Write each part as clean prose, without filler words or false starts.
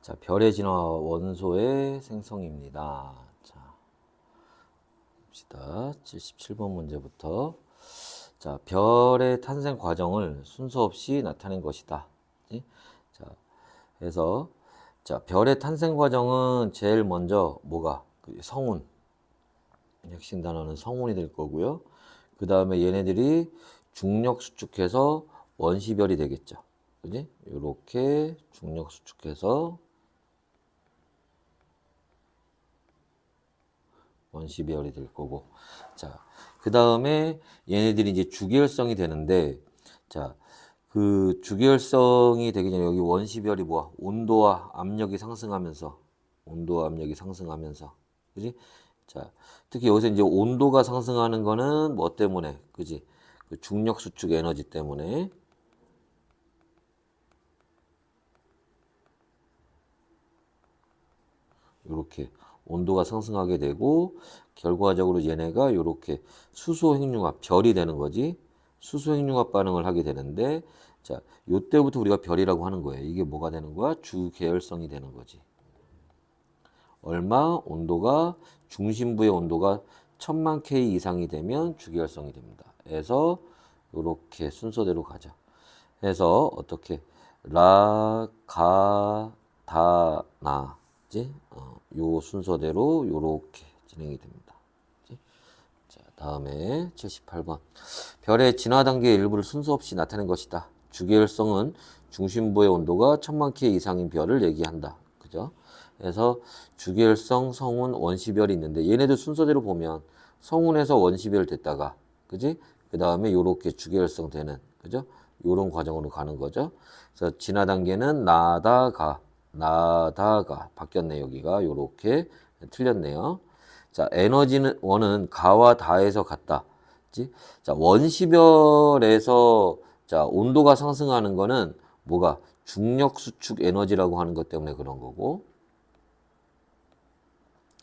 자, 별의 진화 원소의 생성입니다. 자, 봅시다. 77번 문제부터. 자, 별의 탄생 과정을 순서 없이 나타낸 것이다. 그치? 자, 그래서 자, 별의 탄생 과정은 제일 먼저 뭐가? 성운. 핵심 단어는 성운이 될 거고요. 그 다음에 얘네들이 중력 수축해서 원시별이 되겠죠. 그지? 요렇게 중력 수축해서 원시별이 될 거고. 자, 그 다음에 얘네들이 이제 주계열성이 되는데, 자, 그 주계열성이 되기 전에 여기 원시별이 뭐야? 온도와 압력이 상승하면서, 온도와 압력이 상승하면서, 그지? 자, 특히 여기서 이제 온도가 상승하는 거는 뭐 때문에, 그지? 그 중력 수축 에너지 때문에. 요렇게 온도가 상승하게 되고 결과적으로 얘네가 요렇게 수소 핵융합 별이 되는 거지. 수소 핵융합 반응을 하게 되는데 자, 요때부터 우리가 별이라고 하는 거예요. 이게 뭐가 되는 거야? 주계열성이 되는 거지. 얼마? 온도가 중심부의 온도가 1000만 K 이상이 되면 주계열성이 됩니다. 그래서 요렇게 순서대로 가죠. 해서 어떻게 라, 가, 다, 나, 지? 요 순서대로 요렇게 진행이 됩니다. 그치? 자, 다음에 78번. 별의 진화 단계의 일부를 순서 없이 나타낸 것이다. 주계열성은 중심부의 온도가 1000만 K 이상인 별을 얘기한다. 그죠? 그래서 주계열성, 성운, 원시별이 있는데 얘네들 순서대로 보면 성운에서 원시별 됐다가 그지? 그 다음에 요렇게 주계열성 되는 그죠? 요런 과정으로 가는 거죠. 그래서 진화 단계는 나다가 바뀌었네. 여기가 요렇게 틀렸네요. 자, 에너지는 원은 가와 다에서 같다. 그치? 자, 원시별에서 자, 온도가 상승하는 거는 뭐가 중력 수축 에너지라고 하는 것 때문에 그런 거고.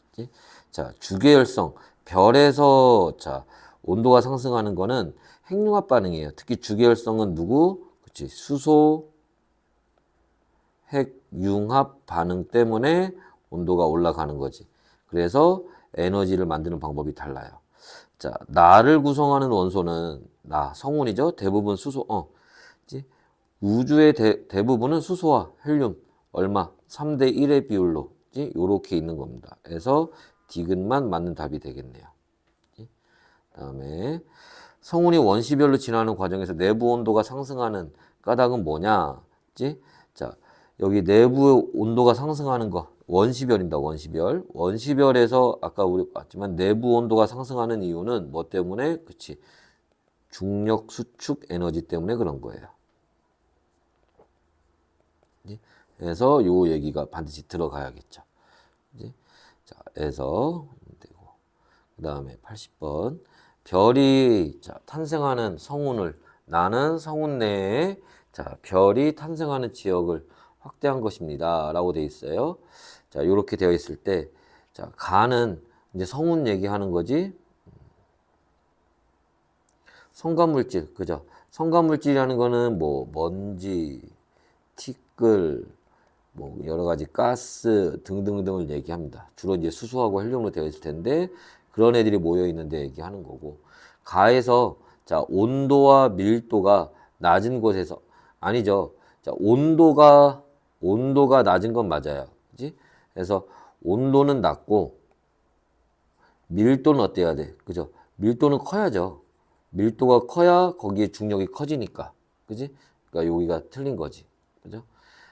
그치? 자, 주계열성 별에서 자, 온도가 상승하는 거는 핵융합 반응이에요. 특히 주계열성은 누구? 그치? 수소 핵융합 반응 때문에 온도가 올라가는 거지. 그래서 에너지를 만드는 방법이 달라요. 자, 나를 구성하는 원소는 나, 성운이죠. 대부분 수소, 그치? 우주의 대부분은 수소와 헬륨, 얼마? 3대 1의 비율로, 그치? 요렇게 있는 겁니다. 그래서 디귿만 맞는 답이 되겠네요. 그치? 다음에 성운이 원시별로 진화하는 과정에서 내부 온도가 상승하는 까닭은 뭐냐? 그치? 자, 여기 내부 온도가 상승하는 거 원시별입니다. 원시별. 원시별에서 아까 우리 봤지만 내부 온도가 상승하는 이유는 뭐 때문에? 그치? 중력 수축 에너지 때문에 그런 거예요. 그치? 그래서 요 얘기가 반드시 들어가야겠죠. 그치? 자, 그래서 되고. 그다음에 80번. 별이 자, 탄생하는 성운을 나는 성운 내에 자, 별이 탄생하는 지역을 확대한 것입니다. 라고 되어 있어요. 자, 이렇게 되어 있을 때, 자, 가는 이제 성운 얘기하는 거지. 성간물질, 그죠? 성간물질이라는 거는 뭐, 먼지, 티끌, 뭐, 여러 가지 가스 등등등을 얘기합니다. 주로 이제 수소하고 헬륨으로 되어 있을 텐데, 그런 애들이 모여 있는데 얘기하는 거고. 가에서, 자, 온도와 밀도가 낮은 곳에서, 아니죠. 자, 온도가 낮은 건 맞아요. 그지? 그래서 온도는 낮고, 밀도는 어때야 돼? 그죠? 밀도는 커야죠. 밀도가 커야 거기에 중력이 커지니까. 그지? 그러니까 여기가 틀린 거지. 그죠?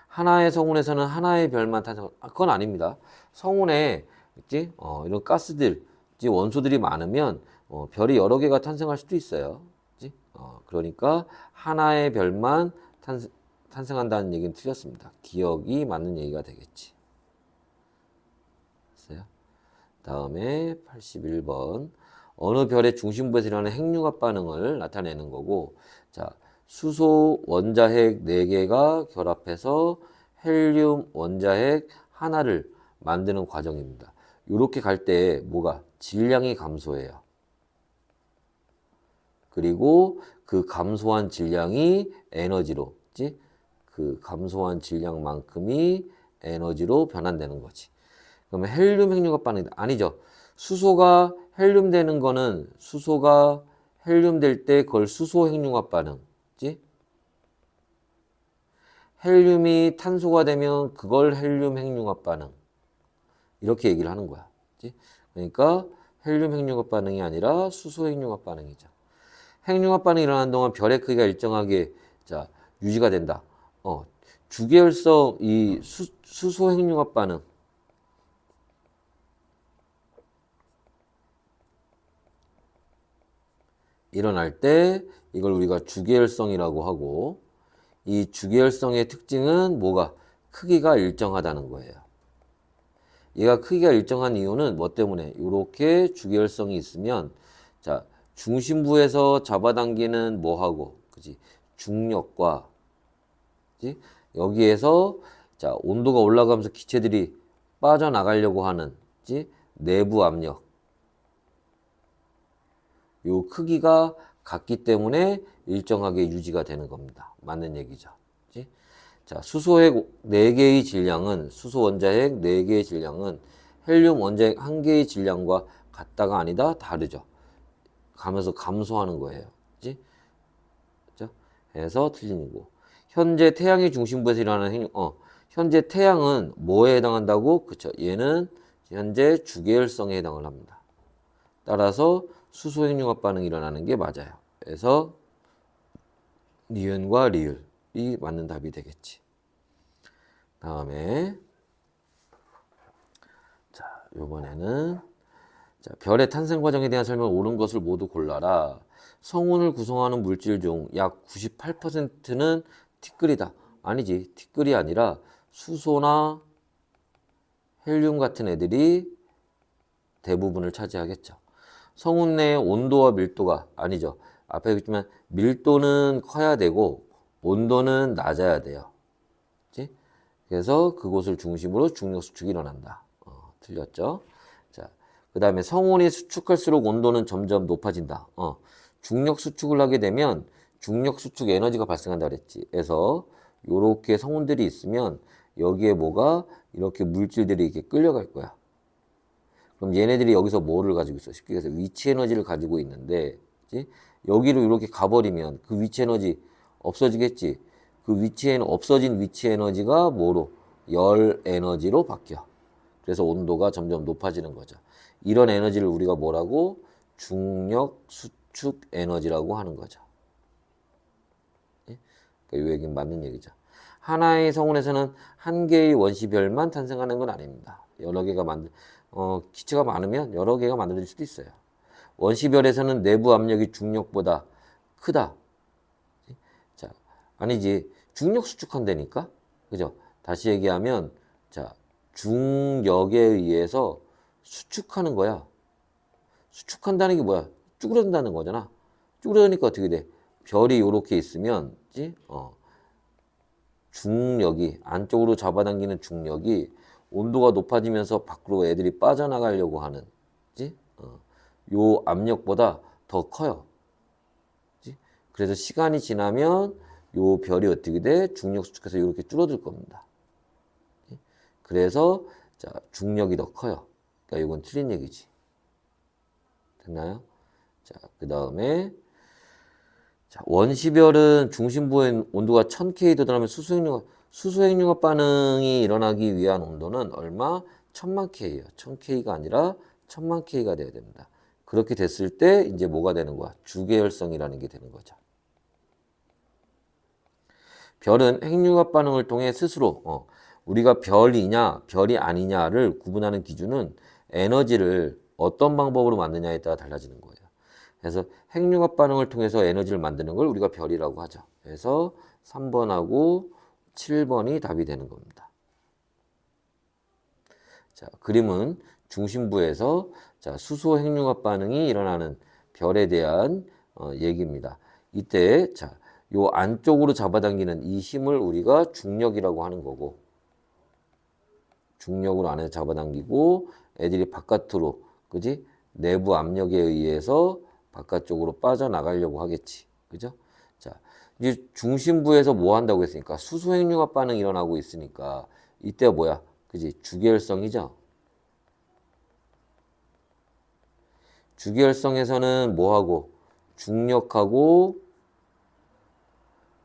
하나의 성운에서는 하나의 별만 탄생, 그건 아닙니다. 성운에, 있지? 이런 가스들, 있지? 원소들이 많으면, 별이 여러 개가 탄생할 수도 있어요. 그지? 그러니까 하나의 별만 탄생한다는 얘기는 틀렸습니다. 기억이 맞는 얘기가 되겠지. 됐어요? 다음에 81번. 어느 별의 중심부에서 일어나는 핵융합 반응을 나타내는 거고, 자, 수소 원자핵 4개가 결합해서 헬륨 원자핵 하나를 만드는 과정입니다. 이렇게 갈 때 뭐가? 질량이 감소해요. 그리고 그 감소한 질량이 에너지로, 그 감소한 질량만큼이 에너지로 변환되는 거지. 그러면 헬륨 핵융합 반응이 아니죠. 수소가 헬륨 되는 거는 수소가 헬륨 될 때 그걸 수소 핵융합 반응이지. 헬륨이 탄소가 되면 그걸 헬륨 핵융합 반응. 이렇게 얘기를 하는 거야. 그치? 그러니까 헬륨 핵융합 반응이 아니라 수소 핵융합 반응이죠. 핵융합 반응이 일어나는 동안 별의 크기가 일정하게 자, 유지가 된다. 주계열성 이 수소 핵융합 반응 일어날 때 이걸 우리가 주계열성이라고 하고 이 주계열성의 특징은 뭐가? 크기가 일정하다는 거예요. 얘가 크기가 일정한 이유는 뭐 때문에? 이렇게 주계열성이 있으면 자 중심부에서 잡아당기는 뭐하고 그지? 중력과 그지? 여기에서 자 온도가 올라가면서 기체들이 빠져나가려고 하는 그지? 내부 압력 요 크기가 같기 때문에 일정하게 유지가 되는 겁니다. 맞는 얘기죠. 그치? 자, 수소핵 4개의 질량은 수소 원자핵 4개의 질량은 헬륨 원자핵 1개의 질량과 같다가 아니다 다르죠. 가면서 감소하는 거예요. 그치? 그죠? 해서 틀린 거고. 현재 태양의 중심부에서 일어나는 현재 태양은 뭐에 해당한다고? 그쵸? 얘는 현재 주계열성에 해당을 합니다. 따라서 수소 핵융합 반응이 일어나는 게 맞아요. 그래서 니은과 리을이 맞는 답이 되겠지. 다음에 자 이번에는 자, 별의 탄생 과정에 대한 설명 옳은 것을 모두 골라라. 성운을 구성하는 물질 중 약 98%는 티끌이다. 아니지. 티끌이 아니라 수소나 헬륨 같은 애들이 대부분을 차지하겠죠. 성운 내의 온도와 밀도가 아니죠. 앞에 얘기했지만 밀도는 커야 되고 온도는 낮아야 돼요. 그치? 그래서 그곳을 중심으로 중력 수축이 일어난다. 틀렸죠? 자, 그 다음에 성운이 수축할수록 온도는 점점 높아진다. 중력 수축을 하게 되면 중력 수축 에너지가 발생한다 그랬지. 그래서 요렇게 성운들이 있으면 여기에 뭐가 이렇게 물질들이 이렇게 끌려갈 거야. 그럼 얘네들이 여기서 뭐를 가지고 있어? 쉽게 얘기해서 위치 에너지를 가지고 있는데, 그치? 여기로 이렇게 가버리면 그 위치 에너지 없어지겠지? 그 없어진 위치 에너지가 뭐로? 열 에너지로 바뀌어. 그래서 온도가 점점 높아지는 거죠. 이런 에너지를 우리가 뭐라고? 중력 수축 에너지라고 하는 거죠. 그러니까 이 얘기는 맞는 얘기죠. 하나의 성운에서는 한 개의 원시별만 탄생하는 건 아닙니다. 여러 개가 기체가 많으면 여러 개가 만들어질 수도 있어요. 원시별에서는 내부 압력이 중력보다 크다. 자, 아니지. 중력 수축한다니까? 그죠? 다시 얘기하면, 자, 중력에 의해서 수축하는 거야. 수축한다는 게 뭐야? 쭈그러든다는 거잖아. 쭈그러드니까 어떻게 돼? 별이 이렇게 있으면, 중력이, 안쪽으로 잡아당기는 중력이 온도가 높아지면서 밖으로 애들이 빠져나가려고 하는, 요 압력보다 더 커요. 그래서 시간이 지나면 요 별이 어떻게 돼? 중력 수축해서 이렇게 줄어들 겁니다. 그래서 자, 중력이 더 커요. 그러니까 이건 틀린 얘기지. 됐나요? 자, 그 다음에 원시별은 중심부의 온도가 1000K 도달하면 수소핵융합 반응이 일어나기 위한 온도는 얼마? 1000만 K예요. 1000K가 아니라 1000만 K가 돼야 됩니다. 그렇게 됐을 때 이제 뭐가 되는 거야? 주계열성이라는 게 되는 거죠. 별은 핵융합 반응을 통해 스스로 우리가 별이냐 별이 아니냐를 구분하는 기준은 에너지를 어떤 방법으로 만드냐에 따라 달라지는 거예요. 그래서 핵융합 반응을 통해서 에너지를 만드는 걸 우리가 별이라고 하죠. 그래서 3번하고 7번이 답이 되는 겁니다. 자, 그림은 중심부에서 자, 수소 핵융합 반응이 일어나는 별에 대한 얘기입니다. 이때 자, 요 안쪽으로 잡아당기는 이 힘을 우리가 중력이라고 하는 거고 중력으로 안에서 잡아당기고 애들이 바깥으로 그지? 내부 압력에 의해서 바깥쪽으로 빠져나가려고 하겠지. 그죠? 자, 이제 중심부에서 뭐 한다고 했으니까 수소 핵융합 반응이 일어나고 있으니까 이때가 뭐야? 그지? 주계열성이죠? 주계열성에서는 뭐하고? 중력하고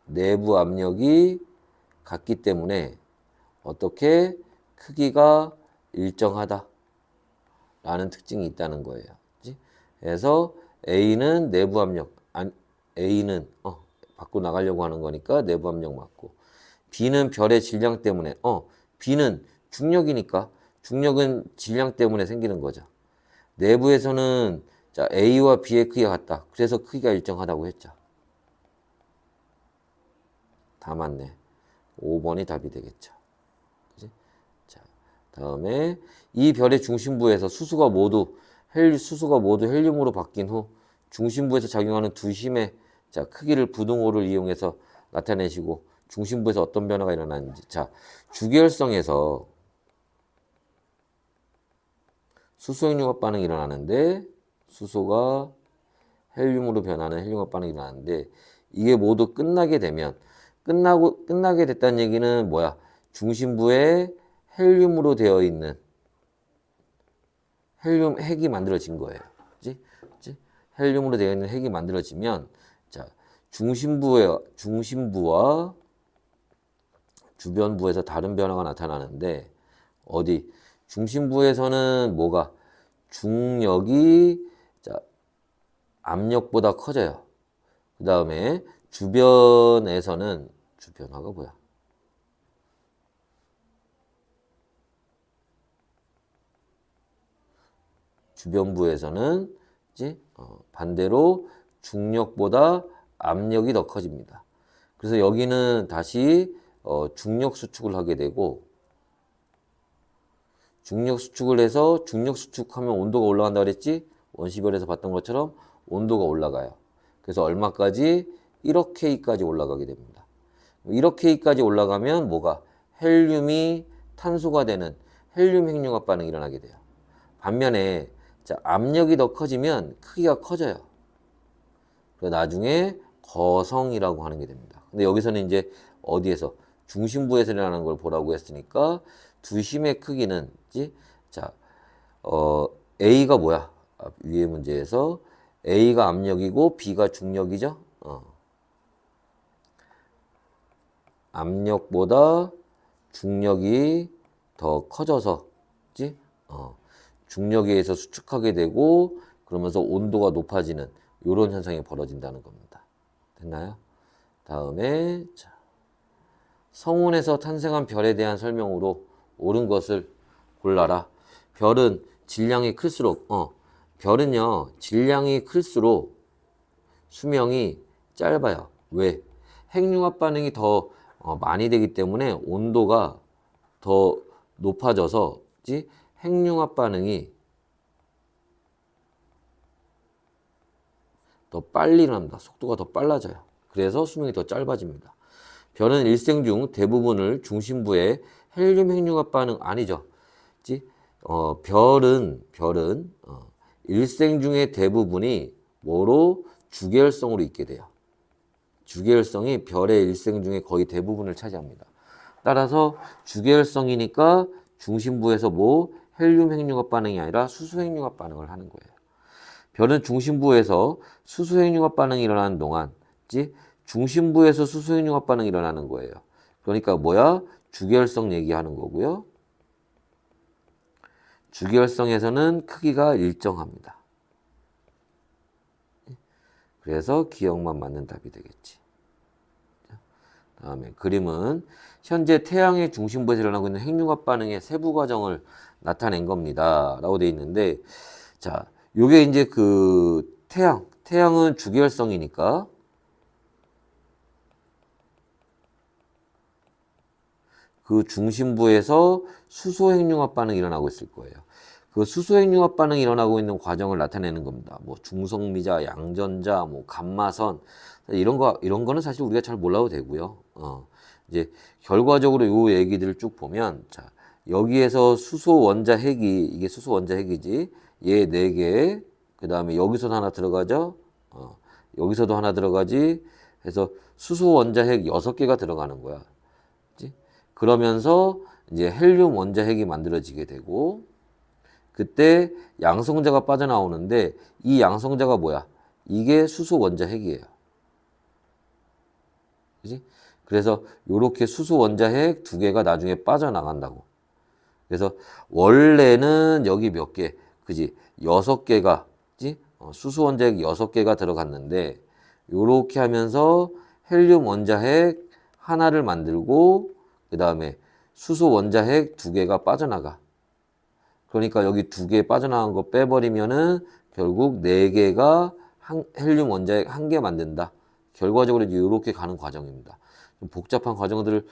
내부 압력이 같기 때문에 어떻게 크기가 일정하다 라는 특징이 있다는 거예요. 그치? 그래서 A는 내부 압력, A는 밖으로 나가려고 하는 거니까 내부 압력 맞고, B는 별의 질량 때문에 B는 중력이니까 중력은 질량 때문에 생기는 거죠. 내부에서는 자, A와 B의 크기가 같다. 그래서 크기가 일정하다고 했죠. 다 맞네. 5번이 답이 되겠죠. 그치? 자, 다음에 이 별의 중심부에서 수소가 모두 헬륨으로 바뀐 후 중심부에서 작용하는 두 힘의 자, 크기를 부등호를 이용해서 나타내시고 중심부에서 어떤 변화가 일어나는지. 자, 주계열성에서 수소 핵융합 반응이 일어나는데 수소가 헬륨으로 변하는 헬륨합 반응이 일어나는데 이게 모두 끝나게 됐다는 얘기는 뭐야? 중심부에 헬륨으로 되어 있는 헬륨 핵이 만들어진 거예요. 그치? 그치? 헬륨으로 되어 있는 핵이 만들어지면 자, 중심부와 주변부에서 다른 변화가 나타나는데 어디? 중심부에서는 뭐가? 중력이 자, 압력보다 커져요. 그 다음에 주변화가 뭐야? 주변부에서는 반대로 중력보다 압력이 더 커집니다. 그래서 여기는 다시 중력 수축을 하게 되고 중력 수축을 해서 중력 수축하면 온도가 올라간다 그랬지? 원시별에서 봤던 것처럼 온도가 올라가요. 그래서 얼마까지? 1억 K까지 올라가게 됩니다. 1억 K까지 올라가면 뭐가? 헬륨이 탄소가 되는 헬륨 핵융합 반응이 일어나게 돼요. 반면에 자, 압력이 더 커지면 크기가 커져요. 그래서 나중에 거성이라고 하는 게 됩니다. 근데 여기서는 이제 어디에서? 중심부에서 일어나는 걸 보라고 했으니까 두 힘의 크기는 자, A가 뭐야? 위의 문제에서 A가 압력이고 B가 중력이죠? 압력보다 중력이 더 커져서 중력에 의해서 수축하게 되고 그러면서 온도가 높아지는 이런 현상이 벌어진다는 겁니다. 됐나요? 다음에 자, 성운에서 탄생한 별에 대한 설명으로 옳은 것을 골라라. 별은 질량이 클수록 별은요 질량이 클수록 수명이 짧아요. 왜? 핵융합 반응이 더 많이 되기 때문에 온도가 더 높아져서 핵융합 반응이 더 빨리 일어납니다. 속도가 더 빨라져요. 그래서 수명이 더 짧아집니다. 별은 일생 중 대부분을 중심부에 헬륨 핵융합 반응 아니죠. 별은 일생 중의 대부분이 뭐로? 주계열성으로 있게 돼요. 주계열성이 별의 일생 중에 거의 대부분을 차지합니다. 따라서 주계열성이니까 중심부에서 헬륨 핵융합 반응이 아니라 수소 핵융합 반응을 하는 거예요. 별은 중심부에서 수소 핵융합 반응이 일어나는 동안 중심부에서 수소 핵융합 반응이 일어나는 거예요. 그러니까 뭐야? 주계열성 얘기하는 거고요. 주계열성에서는 크기가 일정합니다. 그래서 기억만 맞는 답이 되겠지. 다음에 그림은 현재 태양의 중심부에서 일어나고 있는 핵융합 반응의 세부 과정을 나타낸 겁니다. 라고 되어 있는데, 자, 요게 이제 그 태양은 주계열성이니까 그 중심부에서 수소 핵융합 반응이 일어나고 있을 거예요. 그 수소 핵융합 반응이 일어나고 있는 과정을 나타내는 겁니다. 뭐 중성미자, 양전자, 뭐 감마선 이런 거는 사실 우리가 잘 몰라도 되고요. 이제 결과적으로 요 얘기들을 쭉 보면 자, 여기에서 수소 원자 핵이 이게 수소 원자 핵이지. 얘 4개. 그다음에 여기서도 하나 들어가죠. 여기서도 하나 들어가지. 해서 수소 원자 핵 6개가 들어가는 거야. 그러면서 이제 헬륨 원자핵이 만들어지게 되고 그때 양성자가 빠져나오는데 이 양성자가 뭐야? 이게 수소 원자핵이에요. 그지? 그래서 요렇게 수소 원자핵 두 개가 나중에 빠져나간다고. 그래서 원래는 여기 몇 개, 그지? 6개가, 그지? 수소 원자핵 6개가 들어갔는데 요렇게 하면서 헬륨 원자핵 하나를 만들고 그 다음에 수소 원자핵 2개가 빠져나가. 그러니까 여기 2개 빠져나간 거 빼버리면은 결국 4개가 헬륨 원자핵 1개 만든다. 결과적으로 이제 이렇게 가는 과정입니다. 좀 복잡한 과정들을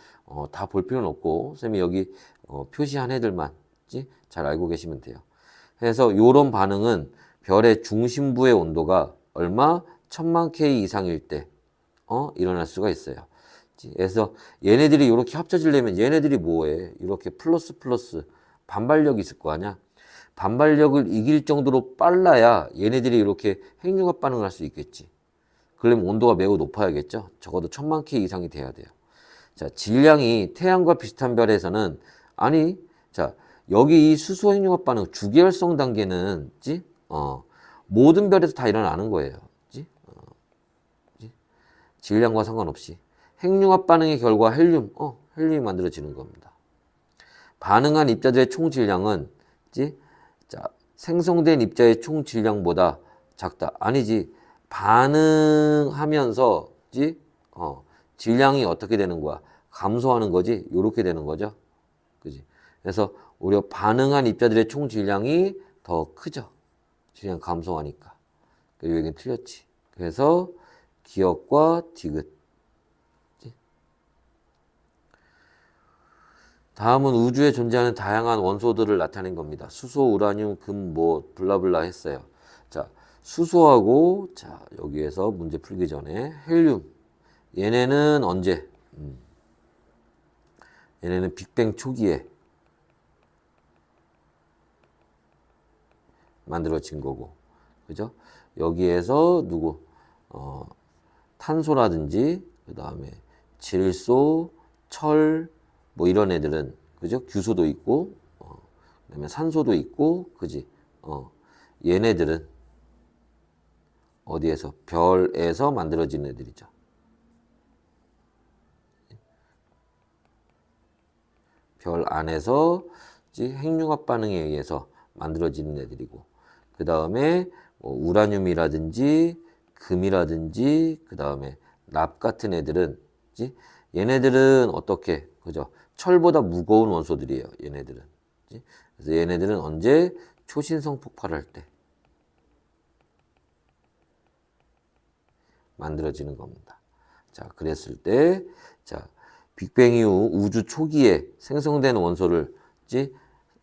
다 볼 필요는 없고 쌤이 여기 표시한 애들만 잘 알고 계시면 돼요. 그래서 이런 반응은 별의 중심부의 온도가 얼마? 1000만 K 이상일 때 일어날 수가 있어요. 그래서 얘네들이 이렇게 합쳐지려면 얘네들이 뭐해? 이렇게 플러스 플러스 반발력이 있을 거 아니야? 반발력을 이길 정도로 빨라야 얘네들이 이렇게 핵융합 반응을 할 수 있겠지. 그러면 온도가 매우 높아야겠죠. 적어도 1000만 K 이상이 돼야 돼요. 자, 질량이 태양과 비슷한 별에서는 아니, 자, 여기 이 수소 핵융합 반응 주계열성 단계는 모든 별에서 다 일어나는 거예요. 질량과 상관없이 핵융합 반응의 결과 헬륨이 만들어지는 겁니다. 반응한 입자들의 총 질량은 자, 생성된 입자의 총 질량보다 작다. 아니지. 반응하면서 질량이 어떻게 되는 거야? 감소하는 거지. 요렇게 되는 거죠. 그지? 그래서 오히려 반응한 입자들의 총 질량이 더 크죠. 질량 감소하니까. 이 얘기는 틀렸지. 그래서 기억과 디귿. 다음은 우주에 존재하는 다양한 원소들을 나타낸 겁니다. 수소, 우라늄, 금, 블라블라 했어요. 자, 수소하고, 자, 여기에서 문제 풀기 전에 헬륨. 얘네는 언제? 얘네는 빅뱅 초기에 만들어진 거고. 그죠? 여기에서 탄소라든지, 그 다음에 질소, 철, 이런 애들은, 그죠? 규소도 있고, 그 다음에 산소도 있고, 그지? 얘네들은 어디에서? 별에서 만들어진 애들이죠. 별 안에서 핵융합 반응에 의해서 만들어지는 애들이고, 그 다음에 우라늄이라든지, 금이라든지, 그 다음에 납 같은 애들은, 얘네들은 어떻게, 그죠? 철보다 무거운 원소들이에요. 얘네들은. 그래서 얘네들은 언제? 초신성 폭발할 때 만들어지는 겁니다. 자, 그랬을 때, 자, 빅뱅 이후 우주 초기에 생성된 원소를,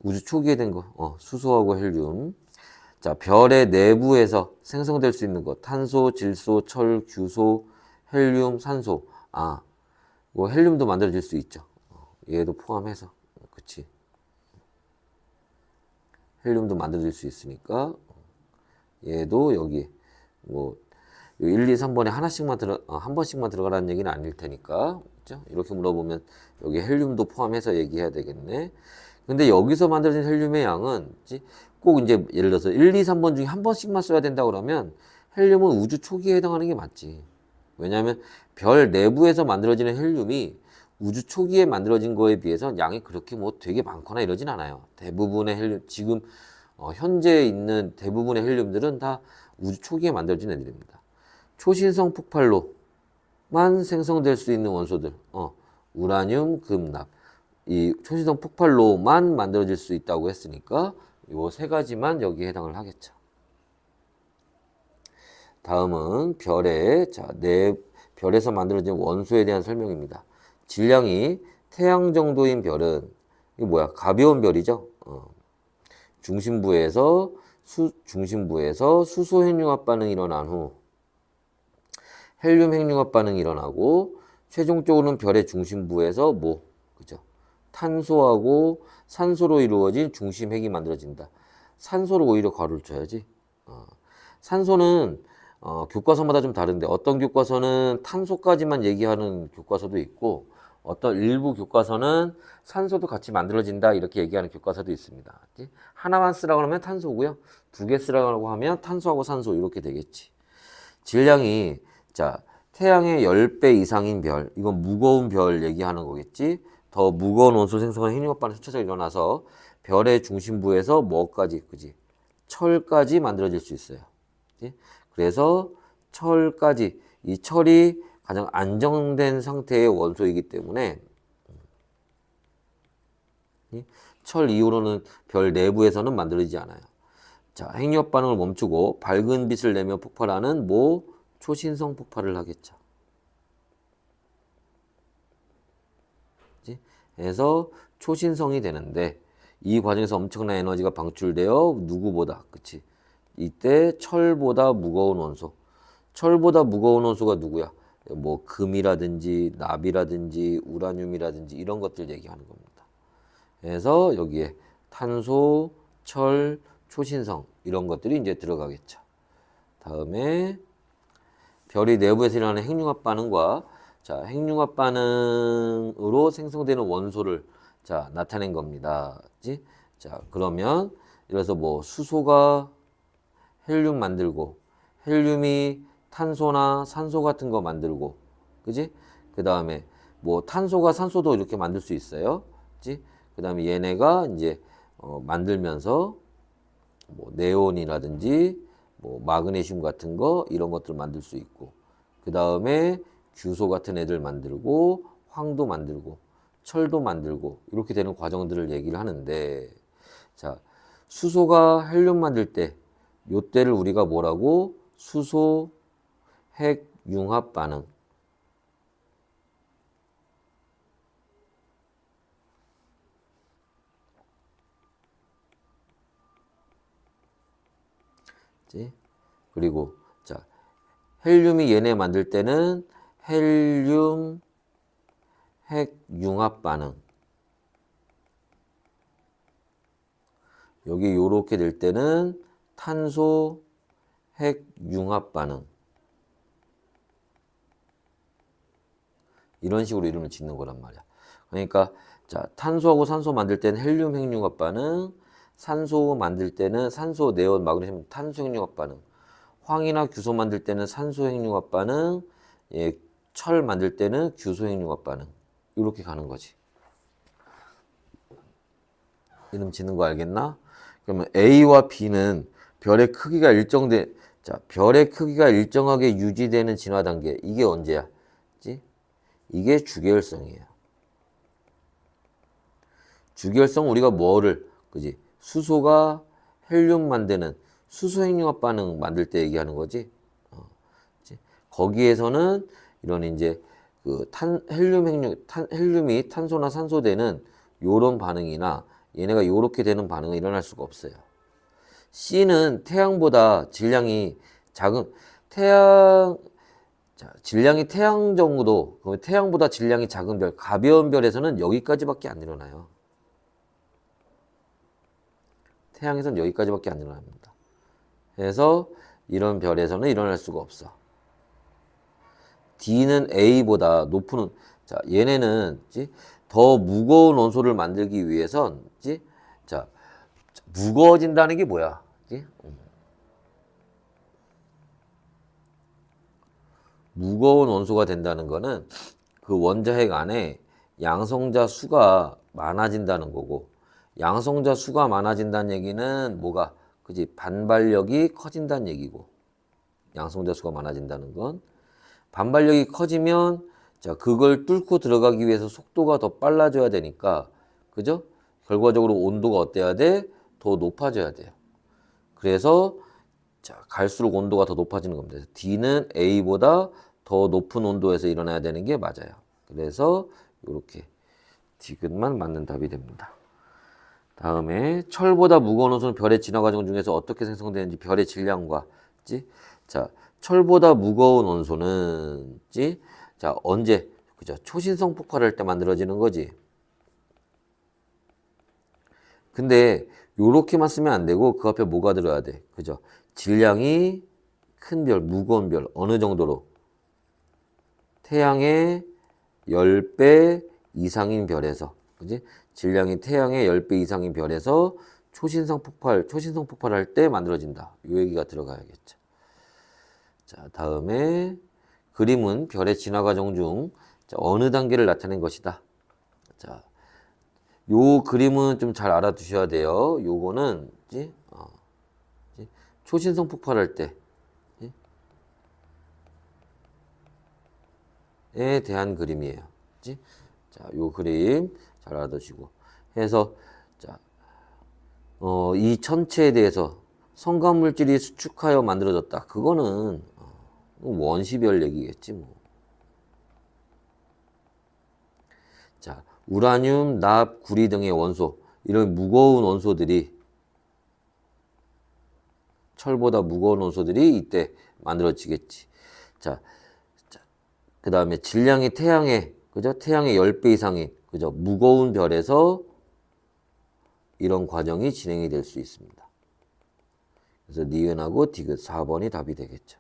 우주 초기에 된 거, 수소하고 헬륨. 자, 별의 내부에서 생성될 수 있는 것, 탄소, 질소, 철, 규소, 헬륨, 산소. 헬륨도 만들어질 수 있죠. 얘도 포함해서. 그치. 헬륨도 만들어질 수 있으니까. 얘도 여기, 1, 2, 3번에 한 번씩만 들어가라는 얘기는 아닐 테니까. 그죠? 이렇게 물어보면 여기 헬륨도 포함해서 얘기해야 되겠네. 근데 여기서 만들어진 헬륨의 양은 꼭 이제 예를 들어서 1, 2, 3번 중에 한 번씩만 써야 된다 그러면 헬륨은 우주 초기에 해당하는 게 맞지. 왜냐하면 별 내부에서 만들어지는 헬륨이 우주 초기에 만들어진 거에 비해서 양이 그렇게 되게 많거나 이러진 않아요. 대부분의 헬륨, 지금 현재 있는 대부분의 헬륨들은 다 우주 초기에 만들어진 애들입니다. 초신성 폭발로만 생성될 수 있는 원소들, 우라늄, 금, 납. 이 초신성 폭발로만 만들어질 수 있다고 했으니까 요 3가지만 여기에 해당을 하겠죠. 다음은 별에서 만들어진 원소에 대한 설명입니다. 질량이 태양 정도인 별은 이게 뭐야? 가벼운 별이죠. 중심부에서 수소 핵융합 반응이 일어난 후 헬륨 핵융합 반응이 일어나고 최종적으로는 별의 중심부에서 그죠? 탄소하고 산소로 이루어진 중심핵이 만들어진다. 산소로 오히려 괄호를 쳐야지. 산소는 교과서마다 좀 다른데 어떤 교과서는 탄소까지만 얘기하는 교과서도 있고 어떤 일부 교과서는 산소도 같이 만들어진다 이렇게 얘기하는 교과서도 있습니다. 하나만 쓰라고 하면 탄소고요. 두 개 쓰라고 하면 탄소하고 산소 이렇게 되겠지. 질량이 자 태양의 10배 이상인 별, 이건 무거운 별 얘기하는 거겠지. 더 무거운 원소 생성하는 핵융합반응 수차적으로 일어나서 별의 중심부에서 뭐까지, 그지? 철까지 만들어질 수 있어요. 그치? 그래서 철까지, 이 철이 가장 안정된 상태의 원소이기 때문에 철 이후로는 별 내부에서는 만들어지지 않아요. 자, 핵융합 반응을 멈추고 밝은 빛을 내며 폭발하는 초신성 폭발을 하겠죠. 그치? 그래서 초신성이 되는데 이 과정에서 엄청난 에너지가 방출되어 누구보다, 그치? 이때 철보다 무거운 원소. 철보다 무거운 원소가 누구야? 뭐 금이라든지 납이라든지 우라늄이라든지 이런 것들 얘기하는 겁니다. 그래서 여기에 탄소, 철, 초신성 이런 것들이 이제 들어가겠죠. 다음에 별이 내부에서 일어나는 핵융합 반응과 자, 핵융합 반응으로 생성되는 원소를 자, 나타낸 겁니다. 그치? 자, 그러면 예를 들어서 뭐 수소가 헬륨 만들고 헬륨이 탄소나 산소 같은 거 만들고 그지? 그 다음에 뭐 탄소가 산소도 이렇게 만들 수 있어요. 그지? 그 다음에 얘네가 이제 만들면서 뭐 네온이라든지 뭐 마그네슘 같은 거 이런 것들 만들 수 있고 그 다음에 규소 같은 애들 만들고 황도 만들고 철도 만들고 이렇게 되는 과정들을 얘기를 하는데 자 수소가 헬륨 만들 때 요때를 우리가 뭐라고 수소 핵 융합 반응 그리고 자 헬륨이 얘네 만들 때는 헬륨 핵 융합 반응 여기 요렇게 될 때는 탄소 핵 융합 반응 이런 식으로 이름을 짓는 거란 말이야. 그러니까 자 탄소하고 산소 만들 때는 헬륨 핵 융합 반응 산소 만들 때는 산소 네온 마그네슘 탄소 핵 융합 반응 황이나 규소 만들 때는 산소 핵융합 반응, 예, 철 만들 때는 규소 핵융합 반응. 이렇게 가는 거지. 이름 짓는 거 알겠나? 그러면 A와 B는 별의 크기가 자, 별의 크기가 일정하게 유지되는 진화 단계. 이게 언제야? 그치? 이게 주계열성이에요. 주계열성 우리가 그지? 수소가 헬륨 만드는 수소 핵융합 반응 만들 때 얘기하는 거지. 거기에서는 이런 이제 헬륨이 탄소나 산소 되는 요런 반응이나 얘네가 요렇게 되는 반응은 일어날 수가 없어요. C는 태양보다 질량이 작은 질량이 태양 정도, 그러면 태양보다 질량이 작은 별, 가벼운 별에서는 여기까지밖에 안 일어나요. 태양에서는 여기까지밖에 안 일어납니다. 그래서 이런 별에서는 일어날 수가 없어. D는 A보다 높은 자 얘네는 더 무거운 원소를 만들기 위해선 자 무거워진다는 게 뭐야? 무거운 원소가 된다는 거는 그 원자핵 안에 양성자 수가 많아진다는 거고 양성자 수가 많아진다는 얘기는 뭐가 그지 반발력이 커진다는 얘기고 양성자 수가 많아진다는 건 반발력이 커지면 자 그걸 뚫고 들어가기 위해서 속도가 더 빨라져야 되니까 그죠? 결과적으로 온도가 어때야 돼? 더 높아져야 돼요. 그래서 자 갈수록 온도가 더 높아지는 겁니다. D는 A보다 더 높은 온도에서 일어나야 되는 게 맞아요. 그래서 이렇게 디귿만 맞는 답이 됩니다. 다음에 철보다 무거운 원소는 별의 진화 과정 중에서 어떻게 생성되는지 별의 질량과 자 철보다 무거운 원소는 자 언제 그죠 초신성 폭발할 때 만들어지는 거지. 근데 요렇게만 쓰면 안 되고 그 앞에 뭐가 들어야 돼 그죠 질량이 큰 별 무거운 별 어느 정도로 태양의 10배 이상인 별에서, 그지? 질량이 태양의 10배 이상인 별에서 초신성 폭발할 때 만들어진다. 이 얘기가 들어가야겠죠. 자, 다음에 그림은 별의 진화 과정 중 어느 단계를 나타낸 것이다. 자, 요 그림은 좀 잘 알아두셔야 돼요. 요거는 초신성 폭발할 때에 대한 그림이에요. 그치? 자, 요 그림 잘 알아두시고 해서 자, 이 천체에 대해서 성간 물질이 수축하여 만들어졌다. 그거는 원시별 얘기겠지 뭐. 자, 우라늄, 납, 구리 등의 원소, 이런 무거운 원소들이 철보다 무거운 원소들이 이때 만들어지겠지. 자, 그 다음에 질량이 태양의 10배 이상인, 그죠? 무거운 별에서 이런 과정이 진행이 될 수 있습니다. 그래서 니은하고 디귿 4번이 답이 되겠죠.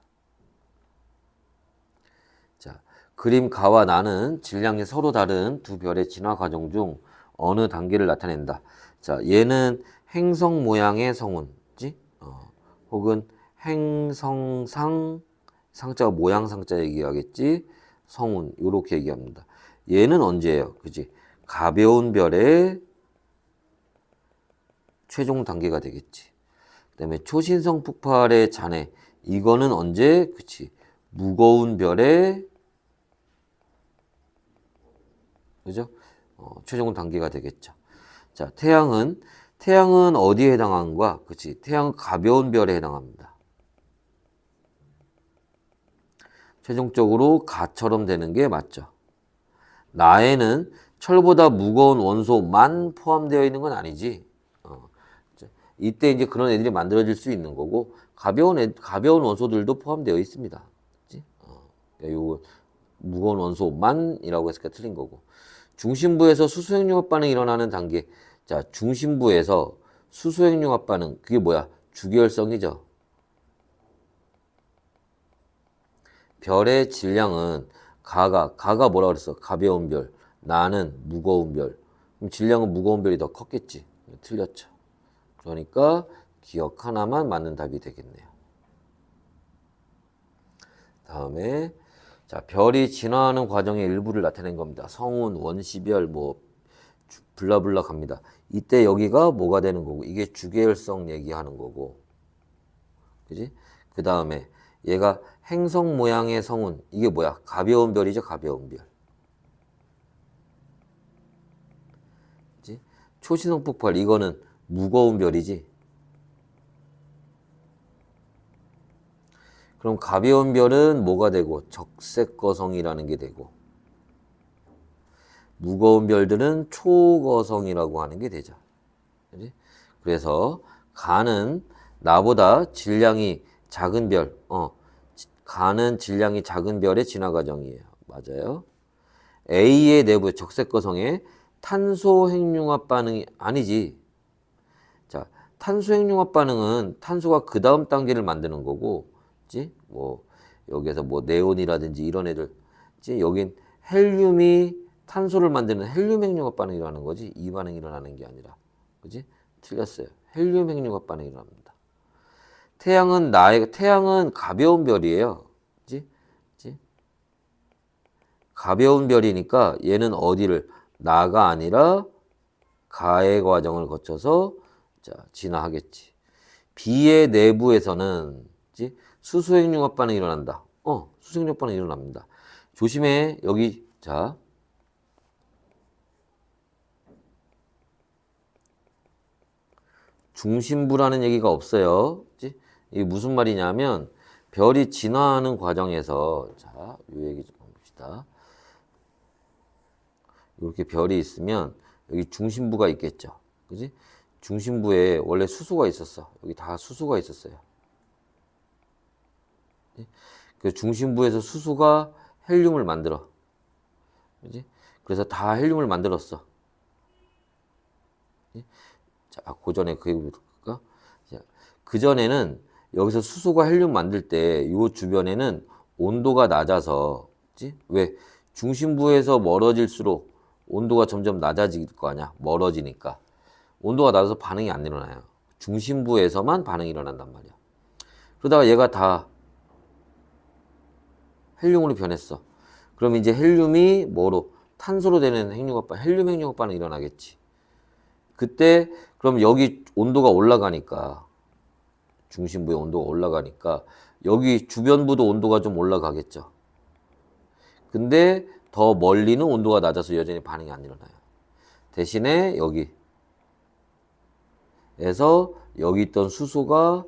자, 그림 가와 나는 질량이 서로 다른 두 별의 진화 과정 중 어느 단계를 나타낸다. 자, 얘는 행성 모양의 성운지, 혹은 행성상, 상자가 모양 상자 얘기하겠지. 성운 요렇게 얘기합니다. 얘는 언제예요? 그지? 가벼운 별의 최종 단계가 되겠지. 그다음에 초신성 폭발의 잔해 이거는 언제? 그치? 무거운 별의 그죠? 최종 단계가 되겠죠. 자, 태양은 어디에 해당하는 거야? 그치? 태양은 가벼운 별에 해당합니다. 최종적으로 가처럼 되는 게 맞죠. 나에는 철보다 무거운 원소만 포함되어 있는 건 아니지. 이때 이제 그런 애들이 만들어질 수 있는 거고 가벼운 원소들도 포함되어 있습니다. 그치? 요거 무거운 원소만이라고 했으니까 틀린 거고. 중심부에서 수소핵융합 반응이 일어나는 단계. 자, 중심부에서 수소핵융합 반응. 그게 뭐야? 주기율성이죠. 별의 질량은 가가 뭐라 그랬어? 가벼운 별. 나는 무거운 별. 그럼 질량은 무거운 별이 더 컸겠지. 틀렸죠. 그러니까 기억 하나만 맞는 답이 되겠네요. 다음에 자, 별이 진화하는 과정의 일부를 나타낸 겁니다. 성운, 원시별, 뭐 블라블라 갑니다. 이때 여기가 뭐가 되는 거고, 이게 주계열성 얘기하는 거고, 그지? 그 다음에 얘가 행성 모양의 성운, 이게 뭐야? 가벼운 별이죠, 가벼운 별. 그지? 초신성 폭발, 이거는 무거운 별이지. 그럼 가벼운 별은 뭐가 되고? 적색거성이라는 게 되고, 무거운 별들은 초거성이라고 하는 게 되죠. 그치? 그래서 가는 나보다 질량이 작은 별, 가는 질량이 작은 별의 진화 과정이에요. 맞아요. A의 내부 적색거성에 탄소 핵융합 반응이 아니지. 자, 탄소 핵융합 반응은 탄소가 그 다음 단계를 만드는 거고, 그치? 뭐 여기에서 뭐 네온이라든지 이런 애들, 그치? 여긴 헬륨이 탄소를 만드는 헬륨 핵융합 반응이 일어나는 거지, 이 반응이 일어나는 게 아니라. 그지? 틀렸어요. 헬륨 핵융합 반응이 일어납니다. 태양은 가벼운 별이에요. 그지? 그지? 가벼운 별이니까 얘는 어디를 나가 아니라 가의 과정을 거쳐서 자, 진화하겠지. B의 내부에서는 그지? 수소핵융합 반응이 일어난다. 수소핵융합 반응이 일어납니다. 조심해. 여기 자, 중심부라는 얘기가 없어요. 이게 무슨 말이냐면 별이 진화하는 과정에서 자, 요 얘기 좀 봅시다. 이렇게 별이 있으면 여기 중심부가 있겠죠. 그지? 중심부에 원래 수소가 있었어. 여기 다 수소가 있었어요. 그 중심부에서 수소가 헬륨을 만들어. 그지? 그래서 다 헬륨을 만들었어. 자, 그 전에 그 얘기 볼까? 그 전에는 여기서 수소가 헬륨 만들 때 이 주변에는 온도가 낮아서, 그치? 왜? 중심부에서 멀어질수록 온도가 점점 낮아질 거 아니야. 멀어지니까. 온도가 낮아서 반응이 안 일어나요. 중심부에서만 반응이 일어난단 말이야. 그러다가 얘가 다 헬륨으로 변했어. 그럼 이제 헬륨이 뭐로? 탄소로 되는 핵융합 반응, 헬륨 핵융합 반응이 일어나겠지. 그때 그럼 여기 온도가 올라가니까 중심부의 온도가 올라가니까 여기 주변부도 온도가 좀 올라가겠죠. 근데 더 멀리는 온도가 낮아서 여전히 반응이 안 일어나요. 대신에 여기에서 여기 있던 수소가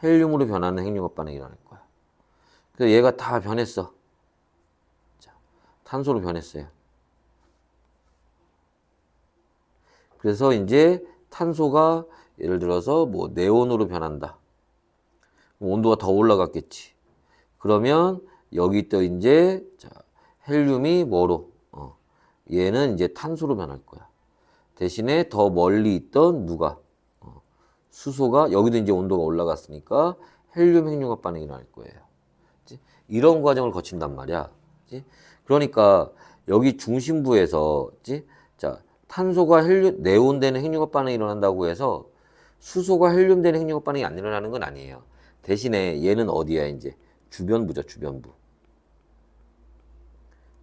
헬륨으로 변하는 핵융합 반응이 일어날 거야. 그래서 얘가 다 변했어. 자, 탄소로 변했어요. 그래서 이제 탄소가 예를 들어서 뭐 네온으로 변한다. 온도가 더 올라갔겠지. 그러면 여기 또 이제 자, 헬륨이 뭐로? 얘는 이제 탄소로 변할 거야. 대신에 더 멀리 있던 누가? 수소가 여기도 이제 온도가 올라갔으니까 헬륨 핵융합 반응이 일어날 거예요. 그치? 이런 과정을 거친단 말이야. 그치? 그러니까 여기 중심부에서 그치? 자, 탄소가 헬륨 네온 되는 핵융합 반응이 일어난다고 해서 수소가 헬륨 되는 핵융합 반응이 안 일어나는 건 아니에요. 대신에 얘는 어디야 이제 주변부죠, 주변부.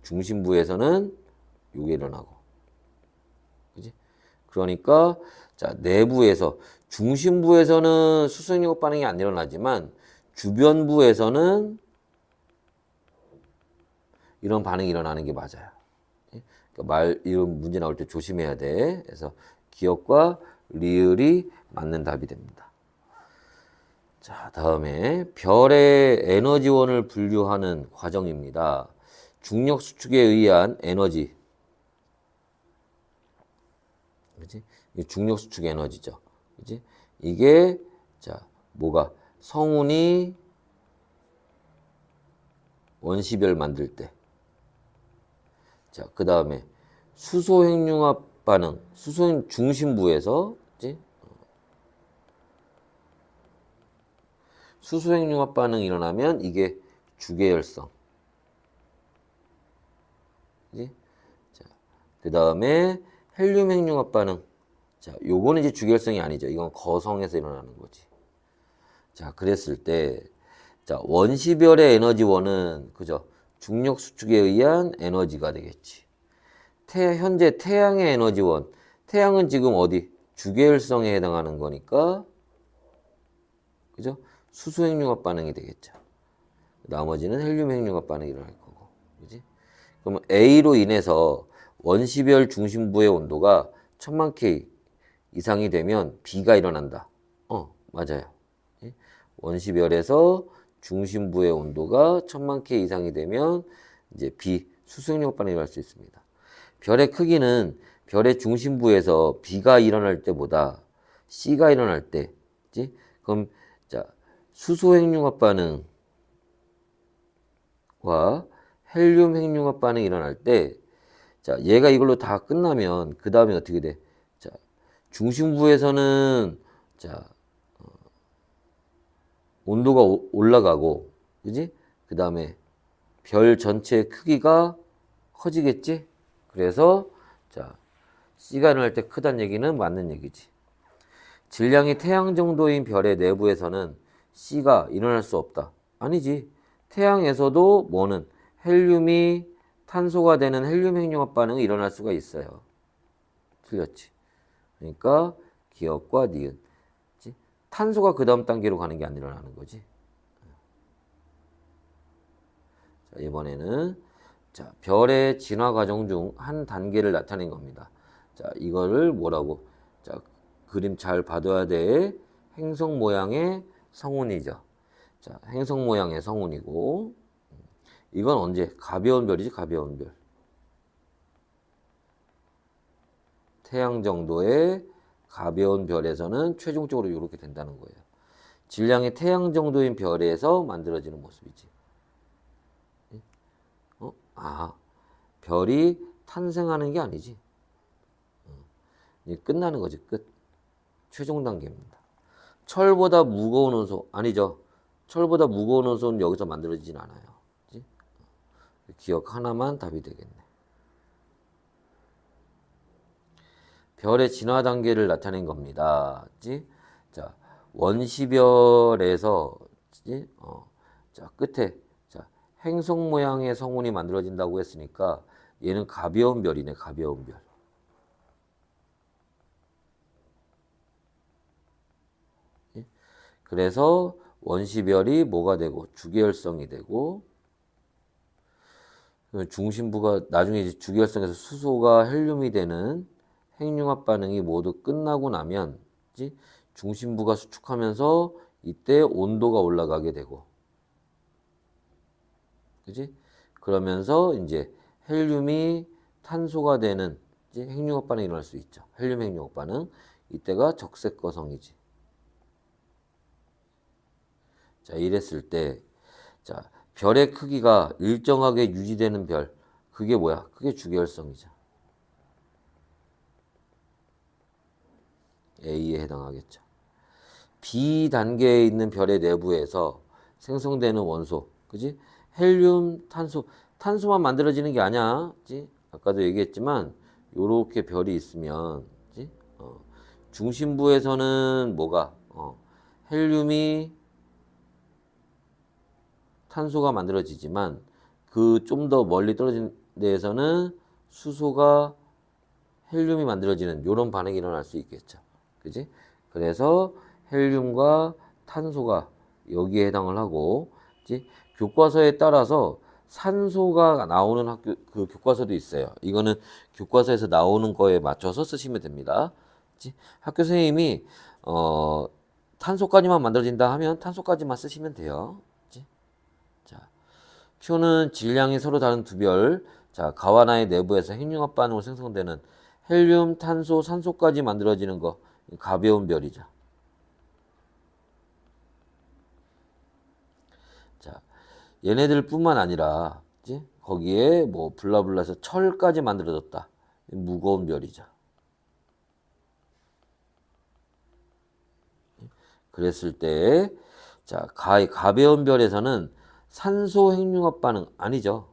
중심부에서는 요게 일어나고. 그지? 그러니까 자, 내부에서 중심부에서는 수소 핵융합 반응이 안 일어나지만 주변부에서는 이런 반응이 일어나는 게 맞아요. 그러니까 이런 문제 나올 때 조심해야 돼. 그래서 기억과 리을이 맞는 답이 됩니다. 자, 다음에 별의 에너지원을 분류하는 과정입니다. 중력 수축에 의한 에너지. 그지? 중력 수축 에너지죠. 그지? 이게 자, 뭐가 성운이 원시별 만들 때. 자, 그다음에 수소 핵융합 반응. 수소 중심부에서 그지? 수소 핵융합 반응이 일어나면 이게 주계열성. 그지? 자, 그다음에 헬륨 핵융합 반응. 자, 요거는 이제 주계열성이 아니죠. 이건 거성에서 일어나는 거지. 자, 그랬을 때, 자, 원시별의 에너지원은, 그죠? 중력 수축에 의한 에너지가 되겠지. 현재 태양의 에너지원. 태양은 지금 어디? 주계열성에 해당하는 거니까, 그죠? 수소 핵융합 반응이 되겠죠. 나머지는 헬륨 핵융합 반응이 일어날 거고. 그지? 그러면 A로 인해서 원시별 중심부의 온도가 1000만 K 이상이 되면 B가 일어난다. 맞아요. 원시별에서 중심부의 온도가 1000만 K 이상이 되면 이제 B, 수소핵융합 반응이 일어날 수 있습니다. 별의 크기는 별의 중심부에서 B가 일어날 때보다 C가 일어날 때, 그치? 그럼 자, 수소핵융합 반응과 헬륨 핵융합 반응이 일어날 때, 자, 얘가 이걸로 다 끝나면 그 다음에 어떻게 돼? 자, 중심부에서는 자, 온도가 올라가고, 그지? 그 다음에 별 전체의 크기가 커지겠지? 그래서 자, C가 일어날 때 크다는 얘기는 맞는 얘기지. 질량이 태양 정도인 별의 내부에서는 C가 일어날 수 없다. 아니지. 태양에서도 뭐는 헬륨이 탄소가 되는 헬륨 핵융합 반응이 일어날 수가 있어요. 틀렸지. 그러니까 기억과 니은. 탄소가 그 다음 단계로 가는 게 안 일어나는 거지. 자, 이번에는 자, 별의 진화 과정 중 한 단계를 나타낸 겁니다. 자, 이거를 뭐라고? 자, 그림 잘 봐둬야 돼. 행성 모양의 성운이죠. 자, 행성 모양의 성운이고, 이건 언제? 가벼운 별이지, 가벼운 별. 태양 정도의 가벼운 별에서는 최종적으로 이렇게 된다는 거예요. 질량이 태양 정도인 별에서 만들어지는 모습이지. 별이 탄생하는 게 아니지. 끝나는 거지, 끝. 최종 단계입니다. 철보다 무거운 원소, 아니죠. 철보다 무거운 원소는 여기서 만들어지진 않아요. 그치? 기억 하나만 답이 되겠네. 별의 진화 단계를 나타낸 겁니다. 그치? 자, 원시별에서, 그치? 자, 끝에, 자, 행성 모양의 성운이 만들어진다고 했으니까 얘는 가벼운 별이네, 가벼운 별. 그래서 원시별이 뭐가 되고 주계열성이 되고 중심부가 나중에 이제 주계열성에서 수소가 헬륨이 되는 핵융합 반응이 모두 끝나고 나면 그치? 중심부가 수축하면서 이때 온도가 올라가게 되고 그지? 그러면서 이제 헬륨이 탄소가 되는 이제 핵융합 반응이 일어날 수 있죠. 헬륨 핵융합 반응. 이때가 적색거성이지. 자, 이랬을 때, 자, 별의 크기가 일정하게 유지되는 별, 그게 뭐야? 그게 주계열성이죠. A에 해당하겠죠. B 단계에 있는 별의 내부에서 생성되는 원소, 그지? 헬륨, 탄소, 탄소만 만들어지는 게 아니야, 그지? 아까도 얘기했지만, 요렇게 별이 있으면, 그지? 중심부에서는 뭐가? 헬륨이 탄소가 만들어지지만 그 좀 더 멀리 떨어진 데에서는 수소가 헬륨이 만들어지는 이런 반응이 일어날 수 있겠죠. 그지? 그래서 헬륨과 탄소가 여기에 해당을 하고, 그지? 교과서에 따라서 산소가 나오는 학교 그 교과서도 있어요. 이거는 교과서에서 나오는 거에 맞춰서 쓰시면 됩니다. 그지? 학교 선생님이 탄소까지만 만들어진다 하면 탄소까지만 쓰시면 돼요. 그지? 자, 표는 질량이 서로 다른 두 별, 자, 가와나의 내부에서 핵융합 반응으로 생성되는 헬륨, 탄소, 산소까지 만들어지는 거, 가벼운 별이죠. 자, 얘네들뿐만 아니라, 그치? 거기에 뭐 블라블라해서 철까지 만들어졌다. 무거운 별이죠. 그랬을 때, 자, 가벼운 별에서는 산소 핵융합 반응 아니죠.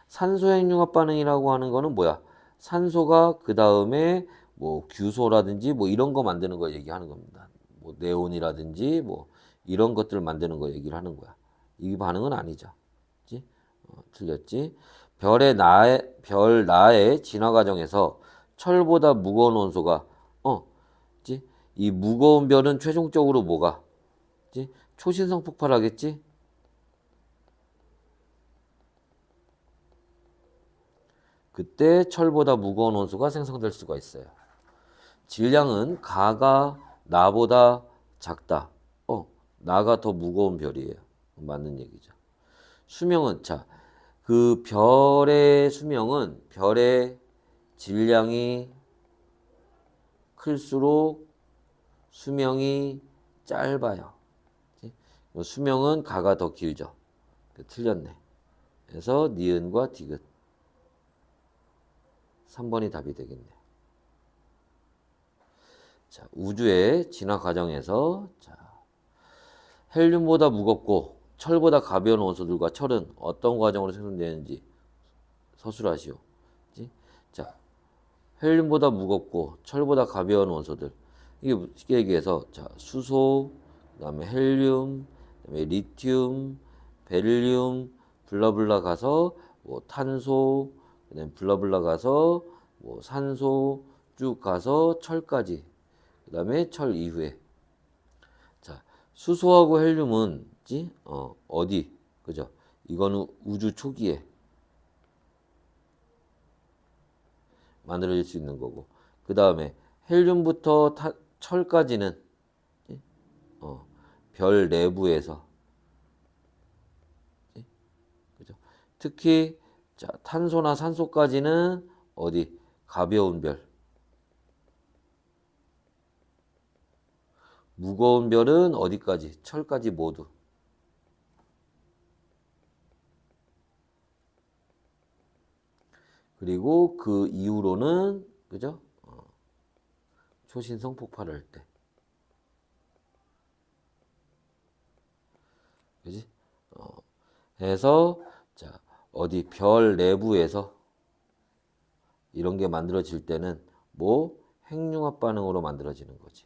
산소 핵융합 반응이라고 하는 거는 뭐야? 산소가 그 다음에 뭐 규소라든지 뭐 이런 거 만드는 거 얘기하는 겁니다. 뭐 네온이라든지 뭐 이런 것들을 만드는 거 얘기를 하는 거야. 이 반응은 아니죠. 그치? 틀렸지? 별 나의 진화 과정에서 철보다 무거운 원소가 그치? 이 무거운 별은 최종적으로 뭐가? 그치? 초신성 폭발하겠지? 그때 철보다 무거운 원소가 생성될 수가 있어요. 질량은 가가 나보다 작다. 나가 더 무거운 별이에요. 맞는 얘기죠. 수명은 자, 그 별의 수명은 별의 질량이 클수록 수명이 짧아요. 수명은 가가 더 길죠. 틀렸네. 그래서 니은과 디귿 3번이 답이 되겠네. 자, 우주의 진화 과정에서 자, 헬륨보다 무겁고 철보다 가벼운 원소들과 철은 어떤 과정으로 생성되는지 서술하시오. 그치? 자, 헬륨보다 무겁고 철보다 가벼운 원소들. 이게 쉽게 얘기해서 자, 수소, 그다음에 헬륨, 그다음에 리튬, 베릴륨, 블라블라 가서 뭐 탄소, 그다음에 블라블라 가서 뭐 산소 쭉 가서 철까지. 그다음에 철 이후에 자, 수소하고 헬륨은 어디? 그죠? 이거는 우주 초기에 만들어질 수 있는 거고. 그다음에 헬륨부터 철까지는 별 내부에서 그죠? 특히 자, 탄소나 산소까지는 어디? 가벼운 별. 무거운 별은 어디까지? 철까지 모두. 그리고 그 이후로는 그죠? 초신성 폭발할 때. 그지? 해서 자, 어디 별 내부에서 이런 게 만들어질 때는 뭐 핵융합 반응으로 만들어지는 거지.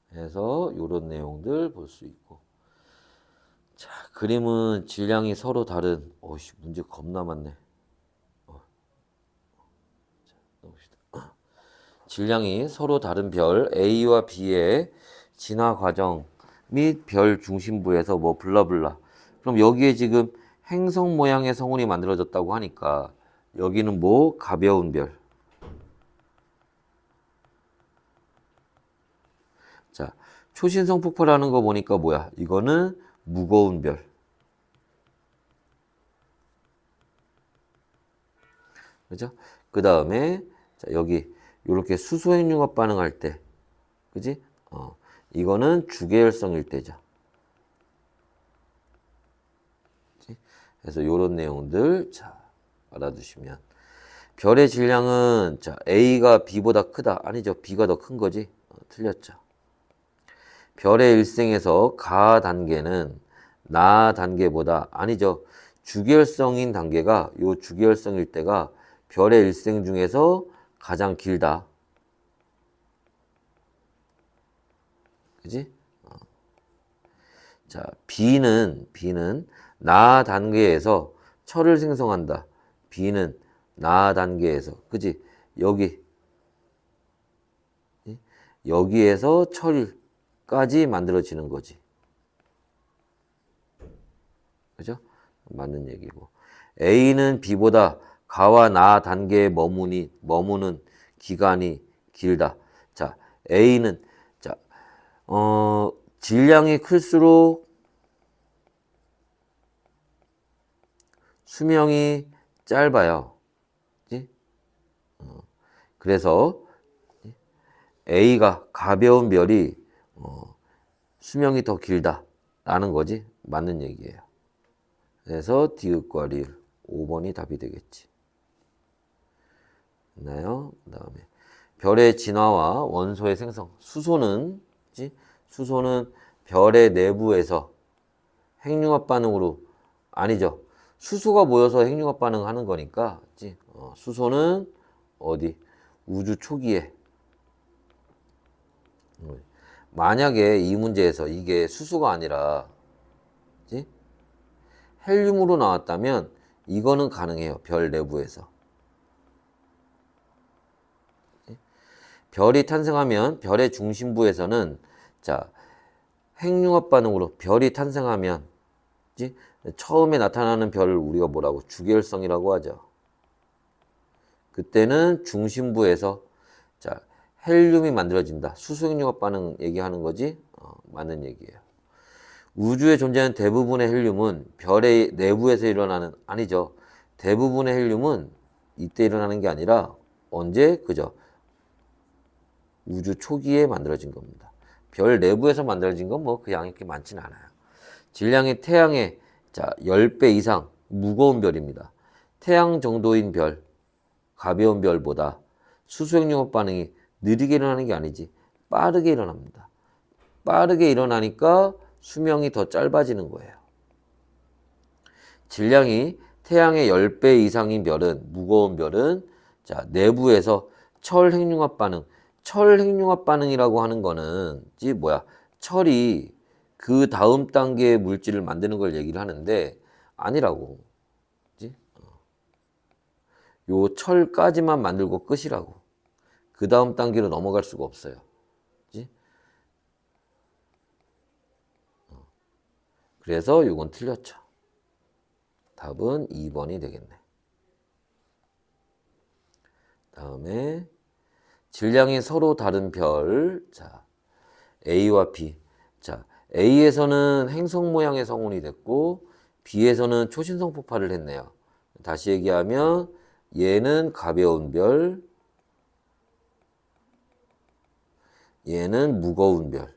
그래서 이런 내용들 볼 수 있고. 자, 그림은 질량이 서로 다른, 어이씨, 문제 겁나 많네. 자, 넣읍시다. 질량이 서로 다른 별 A와 B의 진화 과정 및 별 중심부에서 뭐 블라블라. 그럼 여기에 지금 행성 모양의 성운이 만들어졌다고 하니까 여기는 뭐 가벼운 별. 자, 초신성 폭발하는 거 보니까 뭐야? 이거는 무거운 별. 그죠? 그 다음에 여기 이렇게 수소 핵융합 반응할 때, 그지? 이거는 주계열성일 때죠. 그치? 그래서 이런 내용들 자 알아두시면 별의 질량은 자 A가 B보다 크다. 아니죠. B가 더 큰 거지. 틀렸죠. 별의 일생에서 가 단계는 나 단계보다 아니죠. 주계열성인 단계가 요 주계열성일 때가 별의 일생 중에서 가장 길다. 그지? 자, B는 나 단계에서 철을 생성한다. B는 나 단계에서, 그지? 여기에서 철까지 만들어지는 거지. 그죠? 맞는 얘기고. A는 B보다 가와 나 단계에 머무는 기간이 길다. 자, A는 자, 질량이 클수록 수명이 짧아요. 그치? 그래서 A가 가벼운 별이 수명이 더 길다라는 거지. 맞는 얘기예요. 그래서 디귿과 리을 5번이 답이 되겠지. 됐나요? 그 다음에 별의 진화와 원소의 생성. 수소는 별의 내부에서 핵융합 반응으로 아니죠. 수소가 모여서 핵융합 반응하는 거니까. 수소는 어디? 우주 초기에. 만약에 이 문제에서 이게 수소가 아니라 헬륨으로 나왔다면 이거는 가능해요. 별 내부에서. 별이 탄생하면 별의 중심부에서는 자 핵융합 반응으로 별이 탄생하면 처음에 나타나는 별을 우리가 뭐라고 주계열성이라고 하죠. 그때는 중심부에서 자 헬륨이 만들어진다. 수소 핵융합 반응 얘기하는 거지. 맞는 얘기예요. 우주에 존재하는 대부분의 헬륨은 별의 내부에서 일어나는 아니죠. 대부분의 헬륨은 이때 일어나는 게 아니라 언제? 그죠? 우주 초기에 만들어진 겁니다. 별 내부에서 만들어진 건 뭐 그 양이 그렇게 많지는 않아요. 질량이 태양의 자 10배 이상 무거운 별입니다. 태양 정도인 별, 가벼운 별보다 수소핵융합 반응이 느리게 일어나는 게 아니지 빠르게 일어납니다. 빠르게 일어나니까 수명이 더 짧아지는 거예요. 질량이 태양의 10배 이상인 별은 무거운 별은 자 내부에서 철 핵융합 반응 철 핵융합 반응이라고 하는 거는 뭐야? 철이 그 다음 단계의 물질을 만드는 걸 얘기를 하는데 아니라고. 요 철까지만 만들고 끝이라고. 그 다음 단계로 넘어갈 수가 없어요. 그래서 요건 틀렸죠. 답은 2번이 되겠네. 다음에 질량이 서로 다른 별, 자, A와 B. 자, A에서는 행성 모양의 성운이 됐고, B에서는 초신성 폭발을 했네요. 다시 얘기하면, 얘는 가벼운 별, 얘는 무거운 별.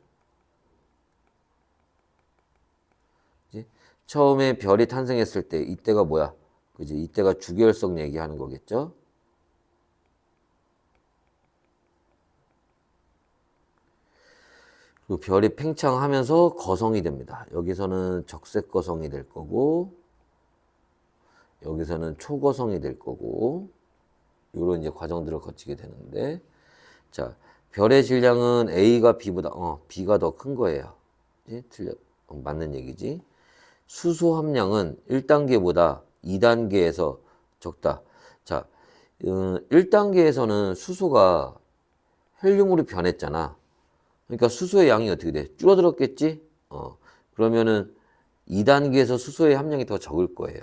그치? 처음에 별이 탄생했을 때, 이때가 뭐야? 그지? 이때가 주계열성 얘기하는 거겠죠? 그 별이 팽창하면서 거성이 됩니다. 여기서는 적색 거성이 될 거고 여기서는 초거성이 될 거고, 요런 이제 과정들을 거치게 되는데, 자, 별의 질량은 A가 B보다, B가 더 큰 거예요. 맞는 얘기지. 수소 함량은 1단계보다 2단계에서 적다. 자, 1단계에서는 수소가 헬륨으로 변했잖아. 그러니까 수소의 양이 어떻게 돼? 줄어들었겠지? 그러면은 2단계에서 수소의 함량이 더 적을 거예요.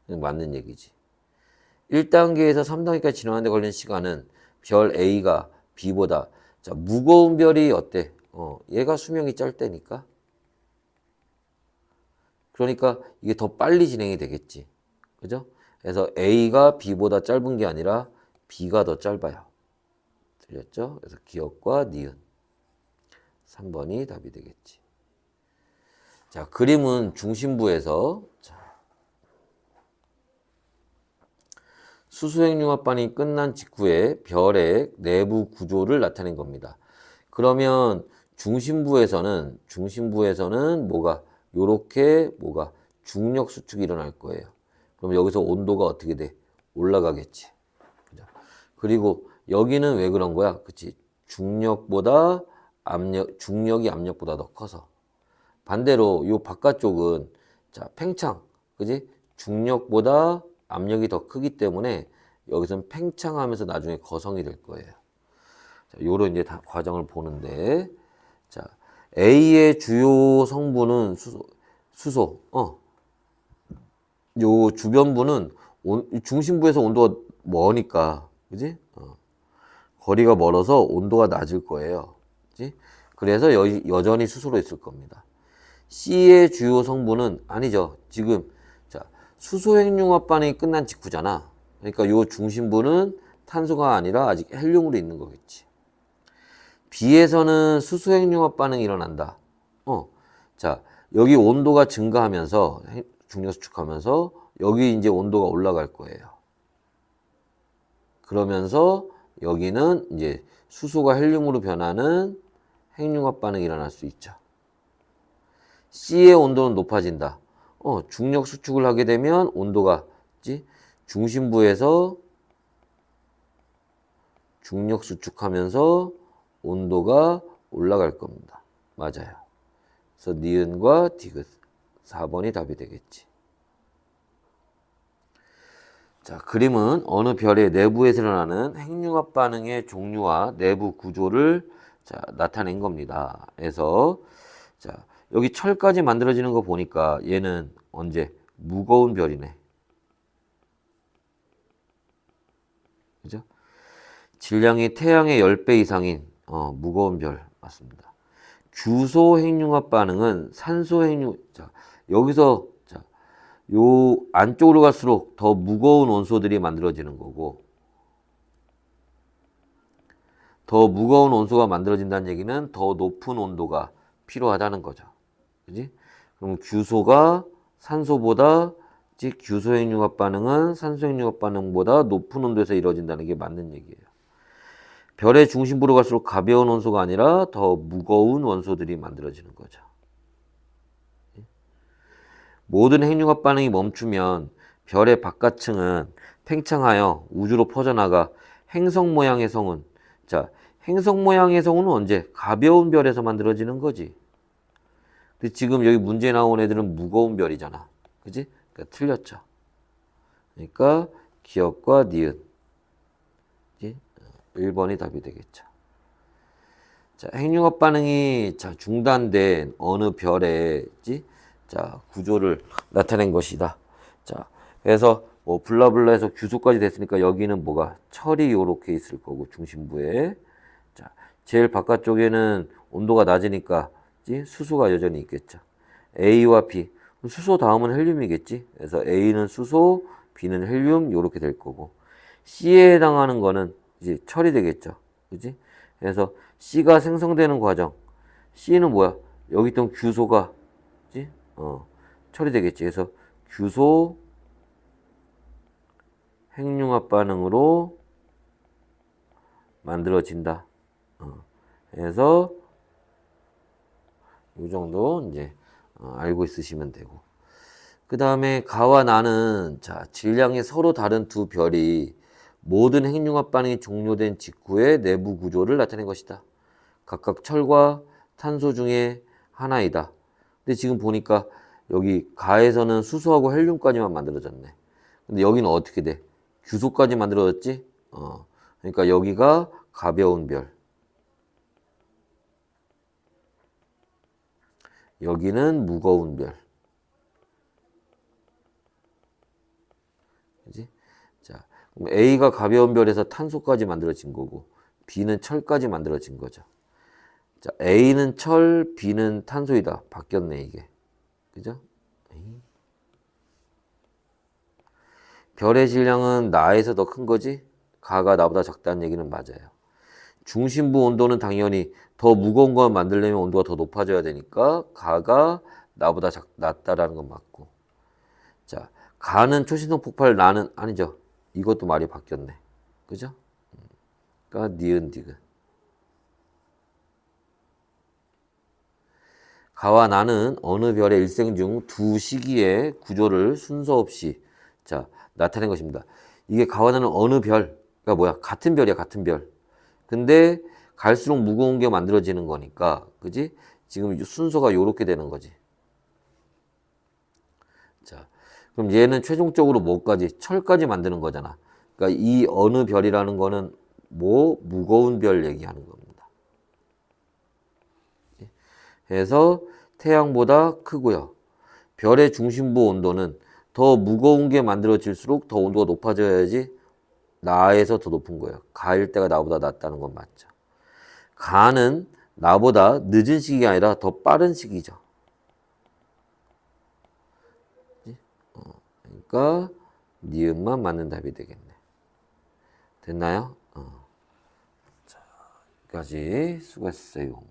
맞는 얘기지. 1단계에서 3단계까지 진화하는 데 걸리는 시간은 별 A가 B보다, 자, 무거운 별이 어때? 얘가 수명이 짧다니까? 그러니까 이게 더 빨리 진행이 되겠지. 그죠? 그래서 A가 B보다 짧은 게 아니라 B가 더 짧아요. 틀렸죠? 그래서 기억과 니은. 3번이 답이 되겠지. 자, 그림은 중심부에서, 자, 수소핵융합반이 끝난 직후에 별의 내부 구조를 나타낸 겁니다. 그러면 중심부에서는 요렇게 중력 수축이 일어날 거예요. 그럼 여기서 온도가 어떻게 돼? 올라가겠지. 그리고 여기는 왜 그런 거야? 그치? 중력이 압력보다 더 커서. 반대로 요 바깥쪽은, 자, 팽창. 그지? 중력보다 압력이 더 크기 때문에 여기서는 팽창하면서 나중에 거성이 될 거예요. 자, 요런 이제 다 과정을 보는데, 자, A의 주요 성분은 수소. 요 주변부는 중심부에서 온도가 머니까, 그지? 거리가 멀어서 온도가 낮을 거예요. 그지? 그래서 여전히 수소로 있을 겁니다. C의 주요 성분은 아니죠. 지금 자, 수소핵융합 반응이 끝난 직후잖아. 그러니까 요 중심부는 탄소가 아니라 아직 헬륨으로 있는 거겠지. B에서는 수소핵융합 반응이 일어난다. 자, 여기 온도가 증가하면서 중력 수축하면서 여기 이제 온도가 올라갈 거예요. 그러면서 여기는 이제 수소가 헬륨으로 변하는 핵융합 반응이 일어날 수 있죠. C의 온도는 높아진다. 중력 수축을 하게 되면 온도가 중심부에서 중력 수축하면서 온도가 올라갈 겁니다. 맞아요. 그래서 니은과 디귿 4번이 답이 되겠지. 자, 그림은 어느 별의 내부에서 일어나는 핵융합 반응의 종류와 내부 구조를 자, 나타낸 겁니다. 그래서 자, 여기 철까지 만들어지는 거 보니까 얘는 언제? 무거운 별이네. 그죠? 질량이 태양의 10배 이상인 무거운 별 맞습니다. 규소 핵융합 반응은 산소 핵융. 자, 여기서 자, 요 안쪽으로 갈수록 더 무거운 원소들이 만들어지는 거고, 더 무거운 원소가 만들어진다는 얘기는 더 높은 온도가 필요하다는 거죠. 그지? 그럼 규소가 산소보다, 즉 규소 핵융합 반응은 산소 핵융합 반응보다 높은 온도에서 이루어진다는 게 맞는 얘기예요. 별의 중심부로 갈수록 가벼운 원소가 아니라 더 무거운 원소들이 만들어지는 거죠. 모든 핵융합 반응이 멈추면 별의 바깥층은 팽창하여 우주로 퍼져나가 행성 모양의 성운. 자, 행성 모양의 성운은 언제? 가벼운 별에서 만들어지는 거지. 근데 지금 여기 문제 나온 애들은 무거운 별이잖아. 그지? 그러니까 틀렸죠. 그러니까 기억과 니은. 1번이 답이 되겠죠. 자, 핵융합 반응이 자, 중단된 어느 별의 자, 구조를 나타낸 것이다. 자, 그래서 뭐 블라블라에서 규소까지 됐으니까 여기는 뭐가 철이 요렇게 있을 거고 중심부에. 자, 제일 바깥쪽에는 온도가 낮으니까 수소가 여전히 있겠죠. A와 B. 수소 다음은 헬륨이겠지. 그래서 A는 수소, B는 헬륨 요렇게 될 거고. C에 해당하는 거는 이제 철이 되겠죠. 그지? 그래서 C가 생성되는 과정. C는 뭐야? 여기 있던 규소가 철이 되겠지. 그래서 규소 핵융합 반응으로 만들어진다. 그래서 이 정도 이제 알고 있으시면 되고. 그 다음에 가와 나는 자 질량이 서로 다른 두 별이 모든 핵융합 반응이 종료된 직후의 내부 구조를 나타낸 것이다. 각각 철과 탄소 중에 하나이다. 근데 지금 보니까 여기 가에서는 수소하고 헬륨까지만 만들어졌네. 근데 여기는 어떻게 돼? 규소까지 만들어졌지? 그러니까 여기가 가벼운 별. 여기는 무거운 별. 그지? 자, 그럼 A가 가벼운 별에서 탄소까지 만들어진 거고, B는 철까지 만들어진 거죠. 자, A는 철, B는 탄소이다. 바뀌었네, 이게. 그죠? 별의 질량은 나에서 더 큰 거지? 가가 나보다 작다는 얘기는 맞아요. 중심부 온도는 당연히 더 무거운 거 만들려면 온도가 더 높아져야 되니까 가가 나보다 낮다라는 건 맞고. 자, 가는 초신성 폭발, 나는 아니죠. 이것도 말이 바뀌었네. 그죠? 그러니까 니은 디귿. 가와 나는 어느 별의 일생 중 두 시기의 구조를 순서 없이 자 나타낸 것입니다. 이게 가와 나는 어느 별가 뭐야? 같은 별이야, 같은 별. 근데 갈수록 무거운 게 만들어지는 거니까, 그지? 지금 순서가 요렇게 되는 거지. 자, 그럼 얘는 최종적으로 뭐까지? 철까지 만드는 거잖아. 그러니까 이 어느 별이라는 거는 뭐 무거운 별 얘기하는 겁니다. 그래서 태양보다 크고요. 별의 중심부 온도는 더 무거운 게 만들어질수록 더 온도가 높아져야지 나에서 더 높은 거예요. 가일 때가 나보다 낮다는 건 맞죠. 가는 나보다 늦은 시기가 아니라 더 빠른 시기죠. 그러니까 니은만 맞는 답이 되겠네. 됐나요? 자, 여기까지 수고했어요.